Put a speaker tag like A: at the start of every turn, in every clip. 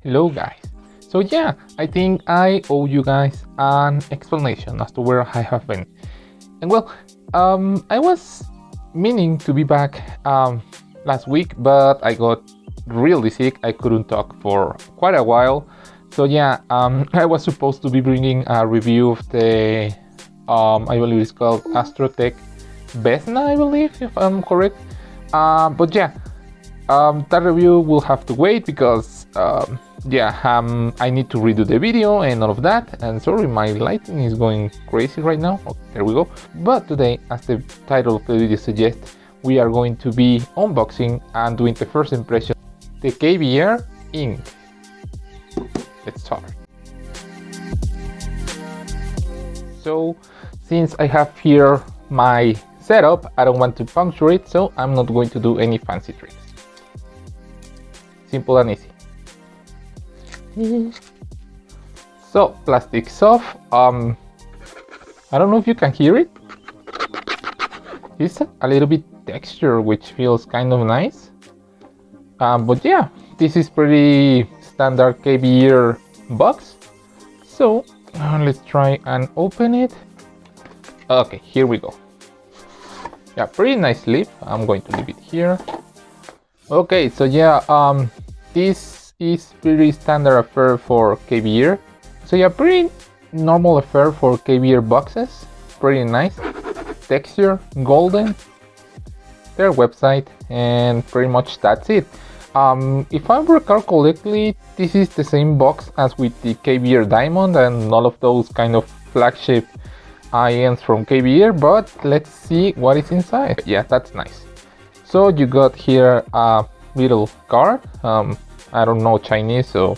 A: Hello guys. So yeah, I think I owe you guys an explanation as to where I have been. And well, I was meaning to be back last week, but I got really sick. I couldn't talk for quite a while. So yeah, I was supposed to be bringing a review of the, I believe it's called Astrotech Vesna, I believe, if I'm correct. But yeah, that review will have to wait because I need to redo the video and all of that. And sorry, my lighting is going crazy right now. Okay, there we go. But today, as the title of the video suggests, we are going to be unboxing and doing the first impression, the KBear INK. Let's start. So, since I have here my setup, I don't want to puncture it, so I'm not going to do any fancy tricks. Simple and easy. So, plastic's off. I don't know if you can hear it. It's a little bit texture, which feels kind of nice. But yeah, this is pretty standard KBear box. So let's try and open it. Okay, here we go. Yeah, pretty nice sleeve. I'm going to leave it here. Okay, so yeah, this is pretty standard affair for KBear. So yeah, pretty normal affair for KBear boxes. Pretty nice. Texture, golden. Their website, and pretty much that's it. If I recall correctly, this is the same box as with the KBear Diamond and all of those kind of flagship IEMs from KBear, but let's see what is inside. Yeah, that's nice. So you got here a little card. I don't know Chinese, so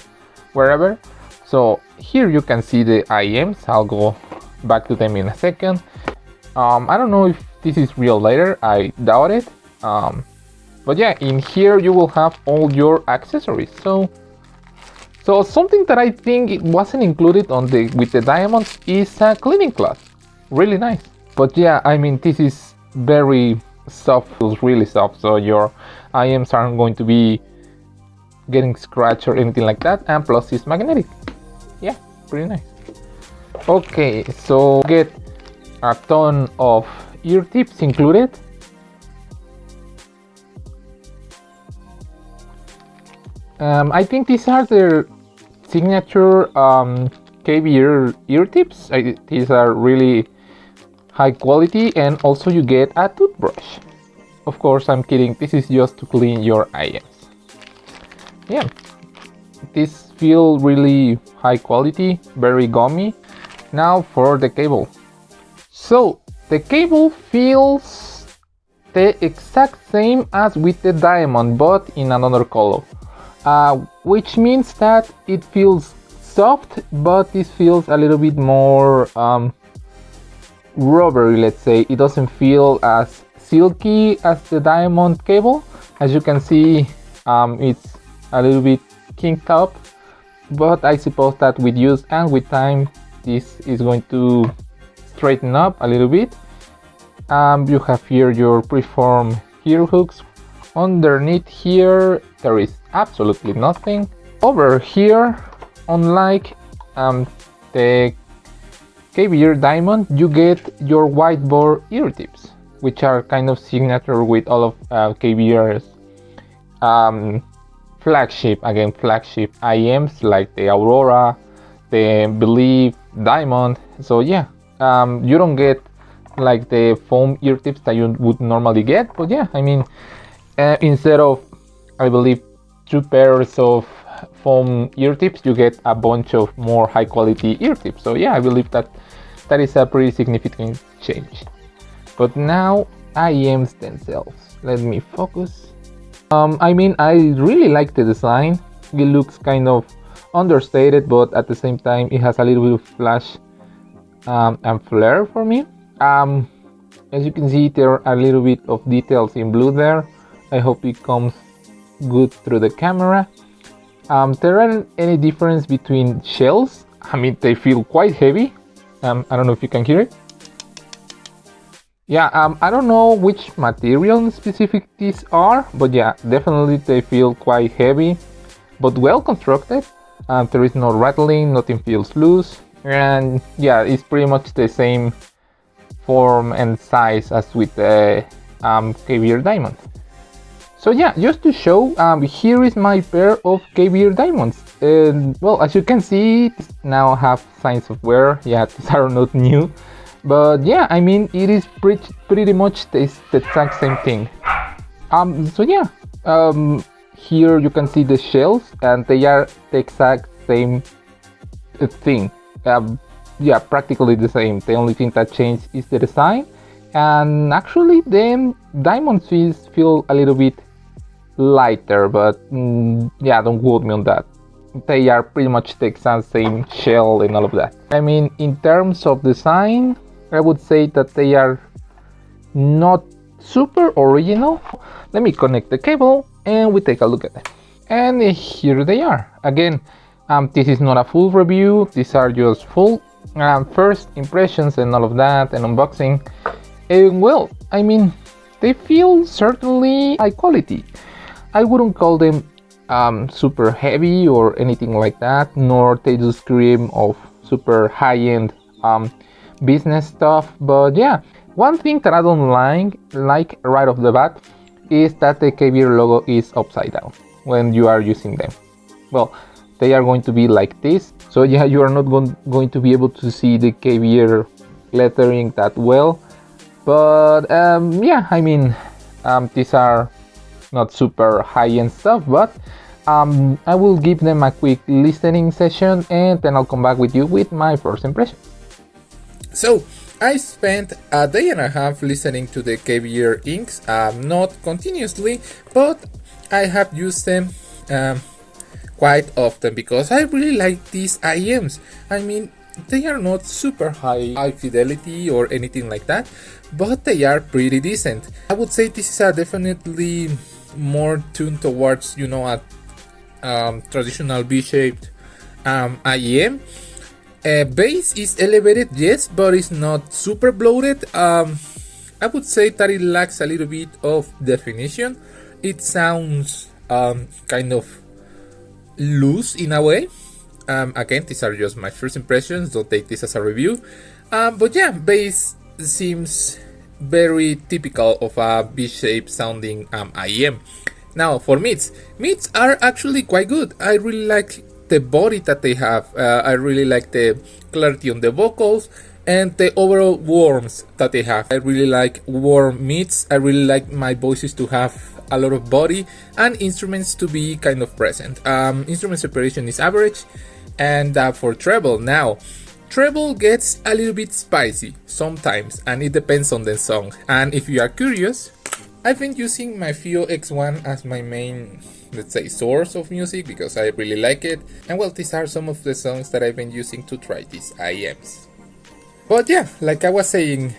A: wherever. So here you can see the IEMs. I'll go back to them in a second. I don't know if this is real leather. I doubt it. But yeah, in here you will have all your accessories. So something that I think it wasn't included on with the diamonds is a cleaning cloth. Really nice. But yeah, I mean, this is very soft, feels really soft, so your IEMs aren't going to be getting scratched or anything like that. And plus it's magnetic. Yeah, pretty nice. Okay, so get a ton of ear tips included. I think these are their signature KBear ear tips. These are really high quality, and also you get a toothbrush. Of course, I'm kidding. This is just to clean your IEMs. Yeah, these feel really high quality, very gummy. Now for the cable. So the cable feels the exact same as with the diamond, but in another color. Which means that it feels soft, but this feels a little bit more rubbery, let's say. It doesn't feel as silky as the diamond cable. As you can see, it's a little bit kinked up, but I suppose that with use and with time, this is going to straighten up a little bit. You have here your preformed ear hooks. Underneath here, there is absolutely nothing. Over here, unlike the KBear Diamond, you get your whiteboard ear tips, which are kind of signature with all of KBear's flagship IEMs like the Aurora, the Believe Diamond. So yeah, you don't get like the foam ear tips that you would normally get, but yeah, I mean, instead of, I believe, 2 pairs of foam ear tips, you get a bunch of more high quality ear tips. So yeah, I believe that is a pretty significant change. But now IEMs themselves, let me focus. I mean, I really like the design. It looks kind of understated, but at the same time it has a little bit of flash and flare for me. As you can see, there are a little bit of details in blue there. I hope it comes good through the camera. There aren't any difference between shells. I mean, they feel quite heavy. I don't know if you can hear it. Yeah, I don't know which material in specific these are, but yeah, definitely they feel quite heavy, but well constructed. There is no rattling, nothing feels loose, and yeah, it's pretty much the same form and size as with the KBear diamonds. So yeah, just to show, here is my pair of KBear diamonds, and well, as you can see, now have signs of wear. Yeah, these are not new, but yeah, I mean, it is pretty much the exact same thing. So yeah, here you can see the shells, and they are the exact same thing. Yeah, practically the same. The only thing that changed is the design, and actually the diamond feel a little bit lighter, but yeah, don't quote me on that. They are pretty much the exact same shell and all of that. I mean, in terms of design, I would say that they are not super original. Let me connect the cable and we take a look at them. And here they are. Again, this is not a full review. These are just full first impressions and all of that, and unboxing. And well, I mean, they feel certainly high quality. I wouldn't call them super heavy or anything like that, nor they do scream of super high-end business stuff. But yeah, one thing that I don't like right off the bat is that the KBear logo is upside down when you are using them. Well, they are going to be like this, so yeah, you are not going to be able to see the KBear lettering that well. But yeah, I mean, these are not super high-end stuff, but I will give them a quick listening session and then I'll come back with you with my first impression. So I spent a day and a half listening to the KBear inks, not continuously, but I have used them quite often because I really like these IEMs. I mean, they are not super high fidelity or anything like that, but they are pretty decent. I would say this is a definitely more tuned towards, you know, a traditional V-shaped IEM. Base is elevated, yes, but it's not super bloated. I would say that it lacks a little bit of definition. It sounds kind of loose in a way. Again, these are just my first impressions, don't take this as a review. But yeah, base seems very typical of a V-shaped sounding IEM. Now for mids are actually quite good. I really like the body that they have. I really like the clarity on the vocals and the overall warmth that they have. I really like warm mids. I really like my voices to have a lot of body and instruments to be kind of present. Instrument separation is average. And for treble, now treble gets a little bit spicy sometimes, and it depends on the song. And if you are curious, I've been using my FIO X1 as my main, let's say, source of music because I really like it. And well, these are some of the songs that I've been using to try these IEMs. But yeah, like I was saying,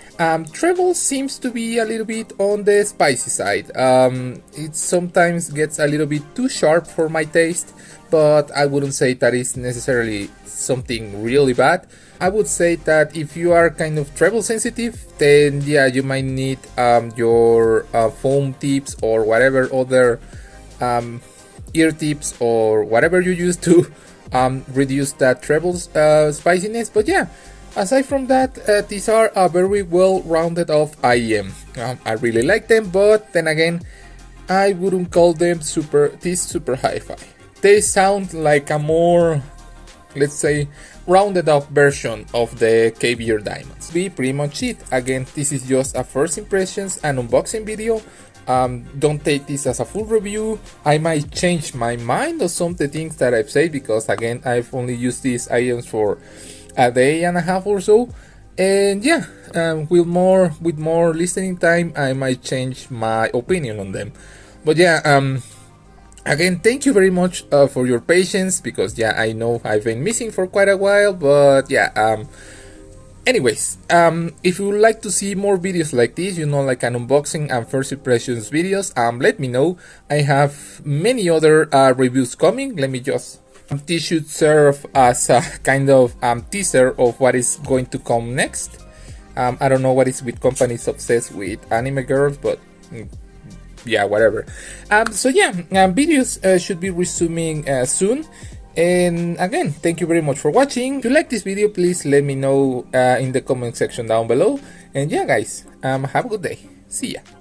A: treble seems to be a little bit on the spicy side. It sometimes gets a little bit too sharp for my taste, but I wouldn't say that is necessarily something really bad. I would say that if you are kind of treble sensitive, then yeah, you might need your foam tips or whatever other ear tips or whatever you use to reduce that treble spiciness. But yeah, aside from that, these are a very well rounded off IEM. I really like them, but then again, I wouldn't call them super hi-fi. They sound like a more, let's say, rounded up version of the KBear diamonds. Be pretty much it. Again, this is just a first impressions and unboxing video. Don't take this as a full review. I might change my mind on some of the things that I've said because again, I've only used these items for a day and a half or so. And yeah, with more listening time, I might change my opinion on them. But yeah, again, thank you very much for your patience because yeah, I know I've been missing for quite a while, but yeah, anyways, if you would like to see more videos like this, you know, like an unboxing and first impressions videos, let me know. I have many other reviews coming. Let me just, this should serve as a kind of teaser of what is going to come next. I don't know what is with companies obsessed with anime girls, but yeah, whatever. So yeah, videos should be resuming soon,
B: And again, thank you very much for watching. If you like this video, please let me know in the comment section down below. And yeah guys, have a good day. See ya.